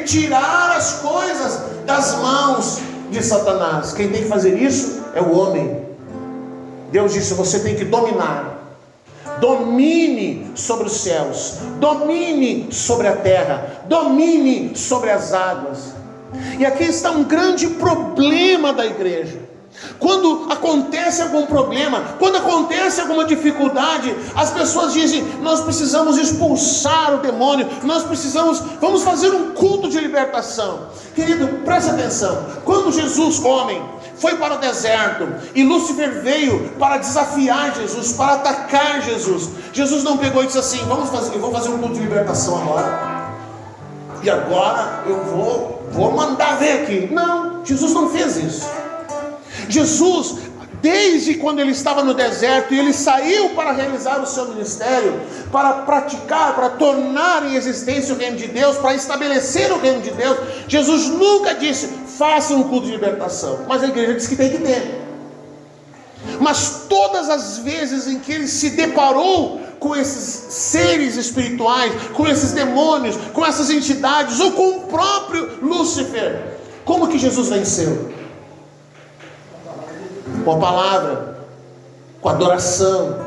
tirar as coisas das mãos de Satanás. Quem tem que fazer isso é o homem. Deus disse: você tem que dominar. Domine sobre os céus, domine sobre a terra, domine sobre as águas. E aqui está um grande problema da igreja. Quando acontece algum problema, quando acontece alguma dificuldade, as pessoas dizem: nós precisamos expulsar o demônio, vamos fazer um culto de libertação. Querido, preste atenção. Quando Jesus, homem, foi para o deserto e Lúcifer veio para desafiar Jesus, para atacar Jesus, Jesus não pegou e disse assim: eu vou fazer um culto de libertação agora, e agora eu vou mandar ver aqui. Não, Jesus não fez isso. Jesus, desde quando ele estava no deserto e ele saiu para realizar o seu ministério, para praticar, para tornar em existência o reino de Deus, para estabelecer o reino de Deus, Jesus nunca disse: faça um culto de libertação. Mas a igreja diz que tem que ter. Mas todas as vezes em que ele se deparou com esses seres espirituais, com esses demônios, com essas entidades, ou com o próprio Lúcifer, como que Jesus venceu? Com a palavra, com a adoração.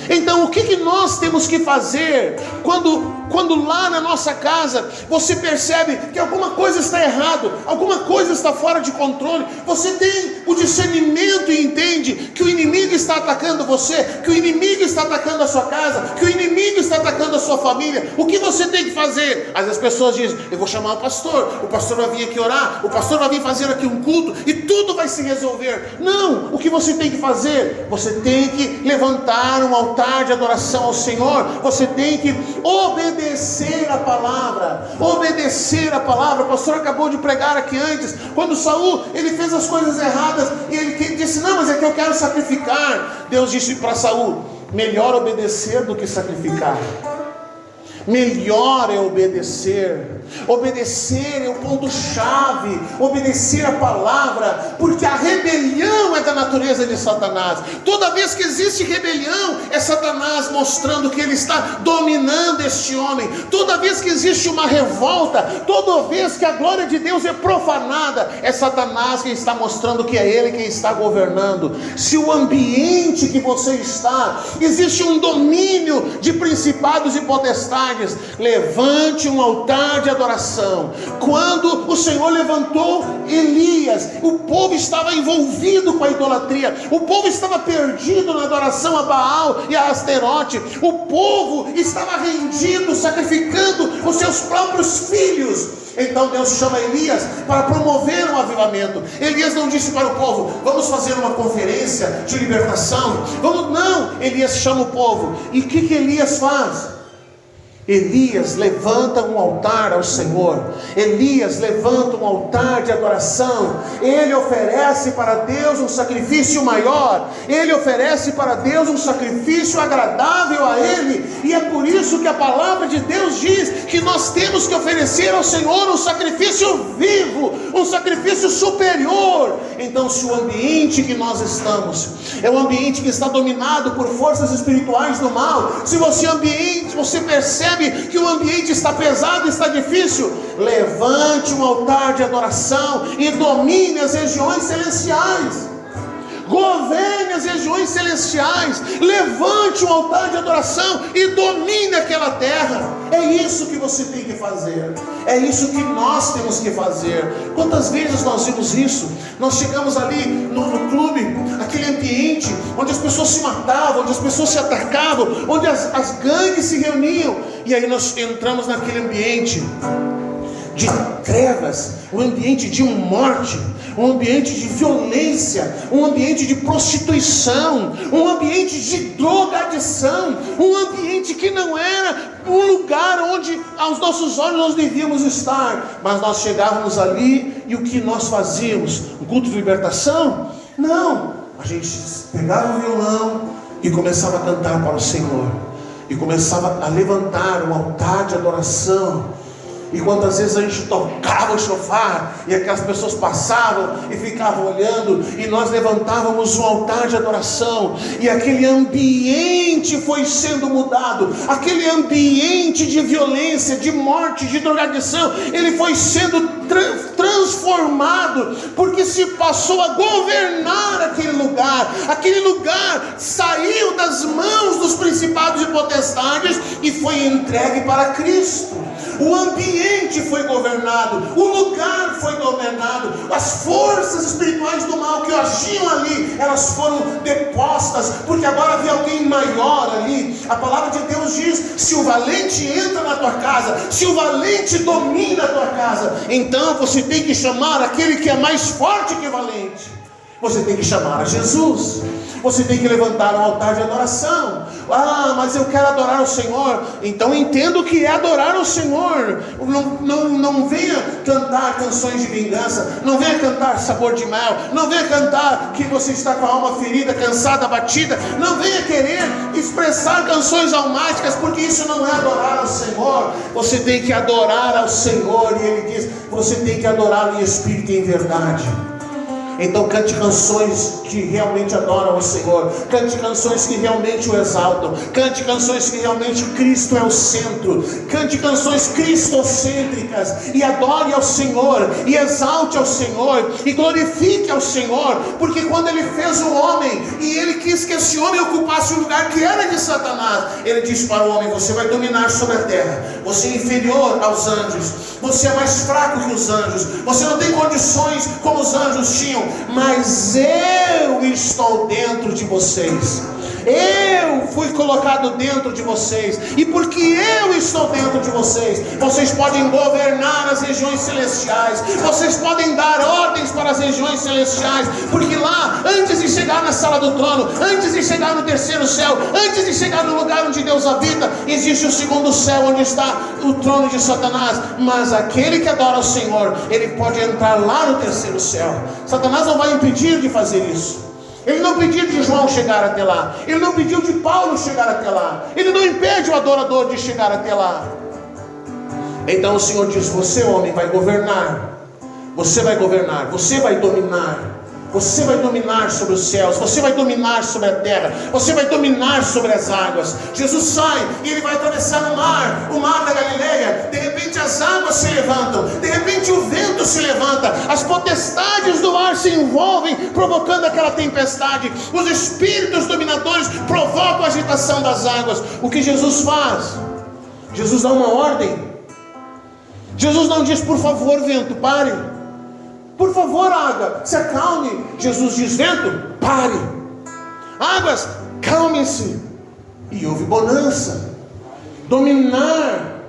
Então o que nós temos que fazer quando lá na nossa casa você percebe que alguma coisa está errado, alguma coisa está fora de controle, você tem o discernimento e entende que o inimigo está atacando você, que o inimigo está atacando a sua casa, que o inimigo está atacando a sua família, o que você tem que fazer? Às vezes as pessoas dizem: eu vou chamar o pastor vai vir aqui orar, o pastor vai vir fazer aqui um culto e tudo vai se resolver. Não, o que você tem que fazer? Você tem que levantar um altar de adoração ao Senhor, você tem que obedecer a palavra. O pastor acabou de pregar aqui antes, quando Saul, ele fez as coisas erradas, e ele disse: não, mas é que eu quero sacrificar. Deus disse para Saul: melhor obedecer do que sacrificar. Melhor é obedecer. Obedecer é o ponto-chave. Obedecer a palavra, porque a rebelião é da natureza de Satanás. Toda vez que existe rebelião, é Satanás mostrando que ele está dominando este homem. Toda vez que existe uma revolta, toda vez que a glória de Deus é profanada, é Satanás quem está mostrando que é ele quem está governando. Se o ambiente que você está, existe um domínio de principados e potestades, levante um altar de adoração. Quando o Senhor levantou Elias, o povo estava envolvido com a idolatria, o povo estava perdido na adoração a Baal e a Asterote, o povo estava rendido, sacrificando os seus próprios filhos. Então Deus chama Elias para promover um avivamento. Elias não disse para o povo: vamos fazer uma conferência de libertação, não, Elias chama o povo. E o que Elias faz? Elias levanta um altar ao Senhor. Elias levanta um altar de adoração. Ele oferece para Deus um sacrifício maior. Ele oferece para Deus um sacrifício agradável a Ele. E é por isso que a palavra de Deus diz que nós temos que oferecer ao Senhor um sacrifício vivo, um sacrifício superior. Então, se o ambiente que nós estamos é um ambiente que está dominado por forças espirituais do mal, se você percebe que o ambiente está pesado, está difícil, levante um altar de adoração e domine as regiões celestiais. Governe as regiões celestiais. Levante um altar de adoração e domine aquela terra. É isso que você tem que fazer. É isso que nós temos que fazer. Quantas vezes nós vimos isso? Nós chegamos ali no clube, aquele ambiente onde as pessoas se matavam, onde as pessoas se atacavam, onde as gangues se reuniam. E aí nós entramos naquele ambiente de trevas, um ambiente de morte, um ambiente de violência, um ambiente de prostituição, um ambiente de drogadição, um ambiente que não era um lugar onde aos nossos olhos nós devíamos estar. Mas nós chegávamos ali e o que nós fazíamos? Um culto de libertação? Não, a gente pegava o violão e começava a cantar para o Senhor, e começava a levantar um altar de adoração. E quantas vezes a gente tocava o shofar e aquelas pessoas passavam e ficavam olhando, e nós levantávamos um altar de adoração, e aquele ambiente foi sendo mudado, aquele ambiente de violência, de morte, de drogadição, ele foi sendo transformado, porque se passou a governar aquele lugar saiu das mãos dos principados e potestades e foi entregue para Cristo. O ambiente foi governado, o lugar foi dominado, as forças espirituais do mal que agiam ali, elas foram depostas, porque agora havia alguém maior ali. A palavra de Deus diz: se o valente entra na tua casa, se o valente domina a tua casa, então você tem que chamar aquele que é mais forte que valente. Você tem que chamar a Jesus. Você tem que levantar um altar de adoração. Ah, mas eu quero adorar o Senhor. Então entenda o que é adorar o Senhor. Não venha cantar canções de vingança. Não venha cantar sabor de mel. Não venha cantar que você está com a alma ferida, cansada, abatida. Não venha querer expressar canções almáticas, porque isso não é adorar ao Senhor. Você tem que adorar ao Senhor. E Ele diz: você tem que adorá-lo em espírito e em verdade. Então cante canções que realmente adoram o Senhor, cante canções que realmente o exaltam, cante canções que realmente Cristo é o centro, cante canções cristocêntricas, e adore ao Senhor, e exalte ao Senhor, e glorifique ao Senhor, porque quando Ele fez o homem, e Ele quis que esse homem ocupasse o lugar que era de Satanás, Ele disse para o homem: você vai dominar sobre a terra, você é inferior aos anjos, você é mais fraco que os anjos, você não tem condições como os anjos tinham, mas eu estou dentro de vocês. Eu fui colocado dentro de vocês, e porque eu estou dentro de vocês, vocês podem governar as regiões celestiais, vocês podem dar ordens para as regiões celestiais, porque lá, antes de chegar na sala do trono, antes de chegar no terceiro céu, antes de chegar no lugar onde Deus habita, existe o segundo céu, onde está o trono de Satanás. Mas aquele que adora o Senhor, ele pode entrar lá no terceiro céu. Satanás não vai impedir de fazer isso. Ele não pediu de João chegar até lá, ele não pediu de Paulo chegar até lá, ele não impede o adorador de chegar até lá. Então o Senhor diz: você, homem, vai governar, você vai governar, você vai dominar. Você vai dominar sobre os céus, você vai dominar sobre a terra, você vai dominar sobre as águas. Jesus sai e ele vai atravessar o mar da Galileia. De repente as águas se levantam, de repente o vento se levanta, as potestades do ar se envolvem, provocando aquela tempestade. Os espíritos dominadores provocam a agitação das águas. O que Jesus faz? Jesus dá uma ordem. Jesus não diz: por favor, vento, pare. Por favor, água, se acalme. Jesus diz: vento, pare. Águas, calmem-se. E houve bonança. Dominar.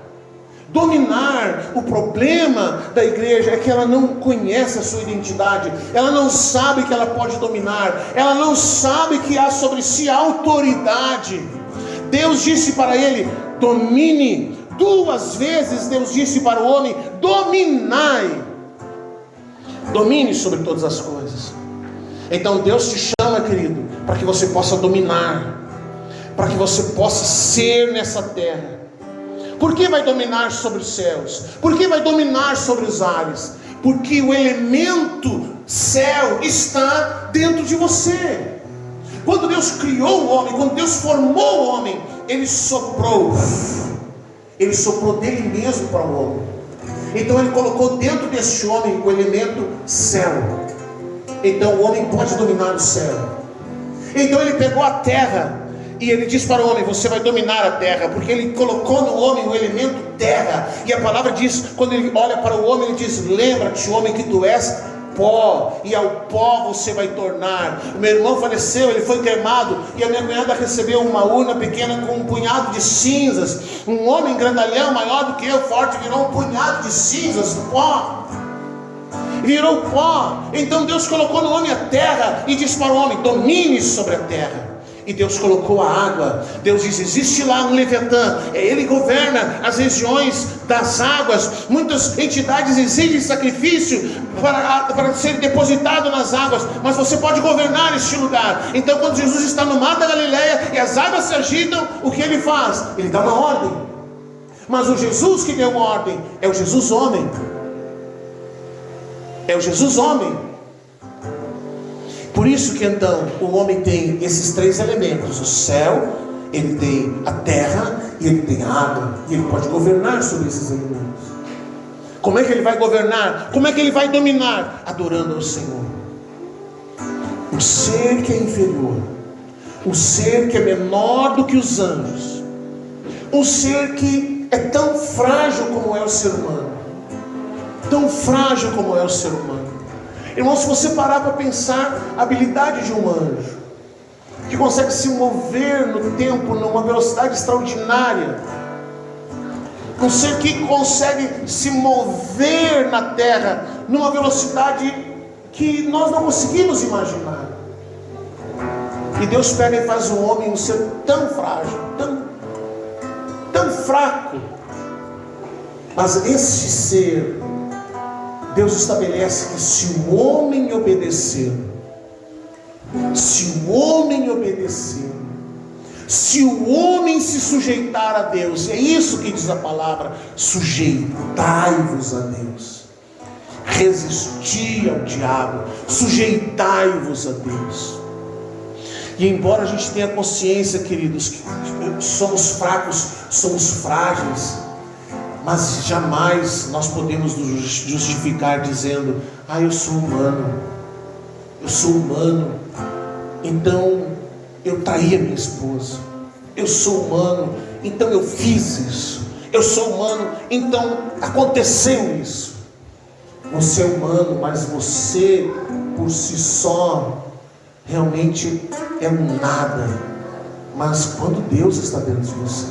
O problema da igreja é que ela não conhece a sua identidade. Ela não sabe que ela pode dominar. Ela não sabe que há sobre si autoridade. Deus disse para ele: domine, 2 vezes Deus disse para o homem: dominai, domine sobre todas as coisas. Então Deus te chama, querido, para que você possa dominar, para que você possa ser nessa terra. Por que vai dominar sobre os céus? Por que vai dominar sobre os ares? Porque o elemento céu está dentro de você. Quando Deus criou o homem, quando Deus formou o homem, Ele soprou dele mesmo para o homem. Então Ele colocou dentro deste homem o elemento céu. Então o homem pode dominar o céu. Então Ele pegou a terra e Ele diz para o homem: você vai dominar a terra, porque Ele colocou no homem o elemento terra. E a palavra diz, quando Ele olha para o homem, Ele diz: lembra-te, homem, que tu és pó, e ao pó você vai tornar. O meu irmão faleceu, ele foi queimado, e a minha cunhada recebeu uma urna pequena com um punhado de cinzas. Um homem grandalhão, maior do que eu, forte, virou um punhado de cinzas, pó, virou pó. Então Deus colocou no homem a terra e disse para o homem: domine sobre a terra. E Deus colocou a água. Deus diz: existe lá um Leviatã, ele governa as regiões das águas. Muitas entidades exigem sacrifício para ser depositado nas águas, mas você pode governar este lugar. Então quando Jesus está no mar da Galileia e as águas se agitam, o que Ele faz? Ele dá uma ordem. Mas o Jesus que deu ordem é o Jesus homem. É o Jesus homem. Por isso que então o homem tem esses 3 elementos: o céu, ele tem a terra e ele tem a água. E ele pode governar sobre esses elementos. Como é que ele vai governar? Como é que ele vai dominar? Adorando ao Senhor. O ser que é inferior, o ser que é menor do que os anjos, um ser que é tão frágil como é o ser humano, tão frágil como é o ser humano. Irmão, se você parar para pensar a habilidade de um anjo, que consegue se mover no tempo numa velocidade extraordinária, um ser que consegue se mover na terra numa velocidade que nós não conseguimos imaginar. E Deus pega e faz o homem um ser tão frágil, tão fraco. Mas esse ser, Deus estabelece que se o homem obedecer, se o homem se sujeitar a Deus, é isso que diz a palavra: sujeitai-vos a Deus, resisti ao diabo, sujeitai-vos a Deus. E embora a gente tenha consciência, queridos, que somos fracos, somos frágeis, mas jamais nós podemos nos justificar dizendo: eu sou humano, então eu traí a minha esposa, eu sou humano, então eu fiz isso, eu sou humano, então aconteceu isso. Você é humano, mas você por si só realmente é um nada. Mas quando Deus está dentro de você,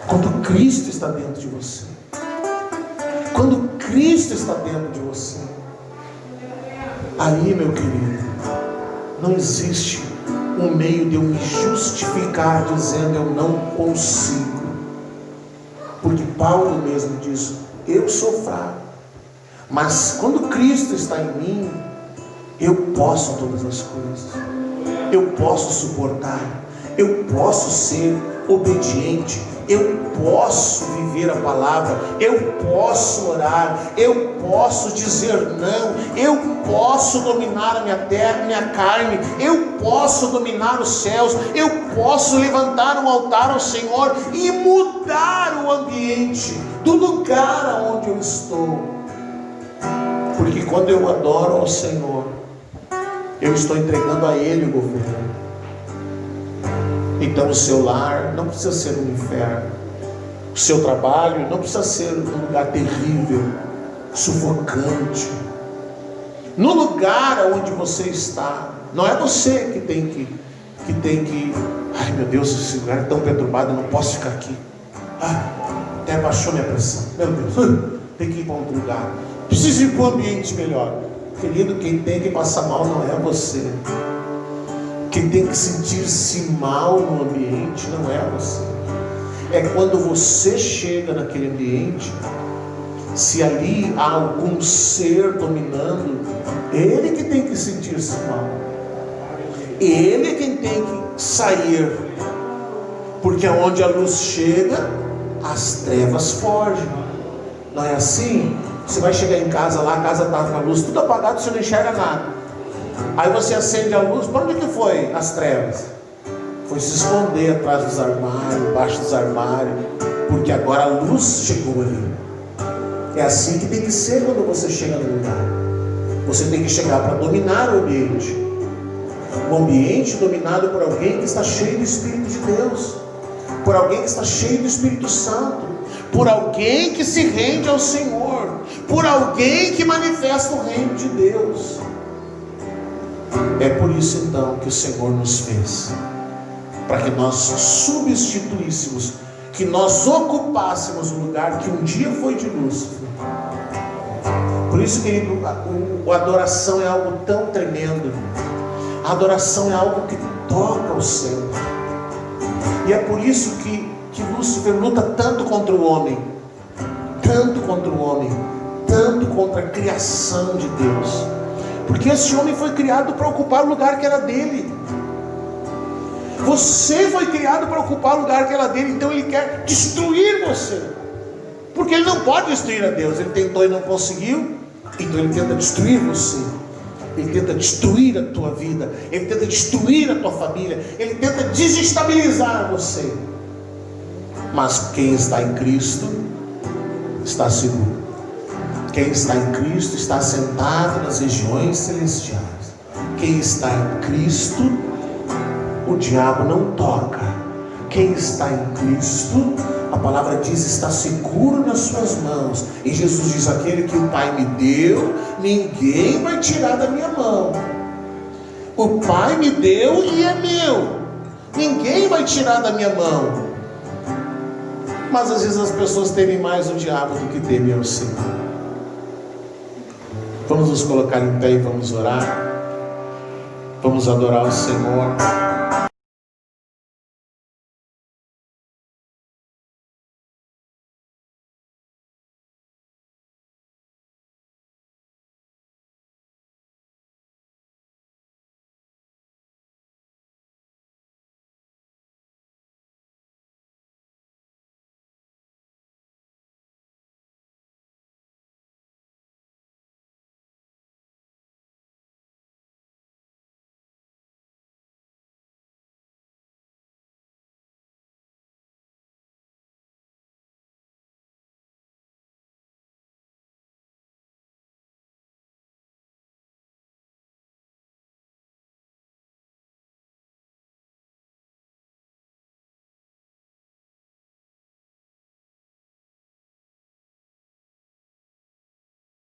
quando Cristo está dentro de você, quando Cristo está dentro de você, aí, meu querido, não existe um meio de eu me justificar dizendo eu não consigo. Porque Paulo mesmo diz: eu sou fraco, mas quando Cristo está em mim, eu posso todas as coisas, eu posso suportar, eu posso ser obediente, eu posso viver a palavra, eu posso orar, eu posso dizer não, eu posso dominar a minha terra, minha carne, eu posso dominar os céus, eu posso levantar um altar ao Senhor e mudar o ambiente do lugar onde eu estou. Porque quando eu adoro ao Senhor, eu estou entregando a Ele o governo. Então o seu lar não precisa ser um inferno, o seu trabalho não precisa ser um lugar terrível, sufocante. No lugar onde você está, não é você que tem que ai meu Deus, esse lugar é tão perturbado, eu não posso ficar aqui, até baixou minha pressão, meu Deus, tem que ir para outro lugar, preciso ir para um ambiente melhor. Querido, quem tem que passar mal não é você. Quem tem que sentir-se mal no ambiente não é você. é quando você chega naquele ambiente, se ali há algum ser dominando, ele que tem que sentir-se mal, ele é quem tem que sair, porque onde a luz chega, as trevas fogem. Não é assim? Você vai chegar em casa lá, a casa está com a luz tudo apagada, você não enxerga nada. Aí você acende a luz, para onde que foi as trevas? Foi se esconder atrás dos armários, embaixo dos armários, porque agora a luz chegou ali. É assim que tem que ser quando você chega no lugar. Você tem que chegar para dominar o ambiente. Um ambiente dominado por alguém que está cheio do Espírito de Deus, por alguém que está cheio do Espírito Santo, por alguém que se rende ao Senhor, por alguém que manifesta o reino de Deus. É por isso então que o Senhor nos fez, para que nós substituíssemos, que nós ocupássemos o lugar que um dia foi de Lúcifer. Por isso, querido, a adoração é algo tão tremendo. A adoração é algo que toca o céu. E é por isso que Lúcifer luta tanto contra o homem, tanto contra o homem, tanto contra a criação de Deus, porque esse homem foi criado para ocupar o lugar que era dele. Você foi criado para ocupar o lugar que era dele, então ele quer destruir você, porque ele não pode destruir a Deus. Ele tentou e não conseguiu, então ele tenta destruir você. Ele tenta destruir a tua vida, ele tenta destruir a tua família, ele tenta desestabilizar você. Mas quem está em Cristo está seguro. Quem está em Cristo está sentado nas regiões celestiais. Quem está em Cristo, o diabo não toca. Quem está em Cristo, a palavra diz, está seguro nas suas mãos. E Jesus diz: aquele que o Pai me deu, ninguém vai tirar da minha mão. O Pai me deu e é meu, ninguém vai tirar da minha mão. Mas às vezes as pessoas temem mais o diabo do que temem ao Senhor. Vamos nos colocar em pé e vamos orar. Vamos adorar o Senhor.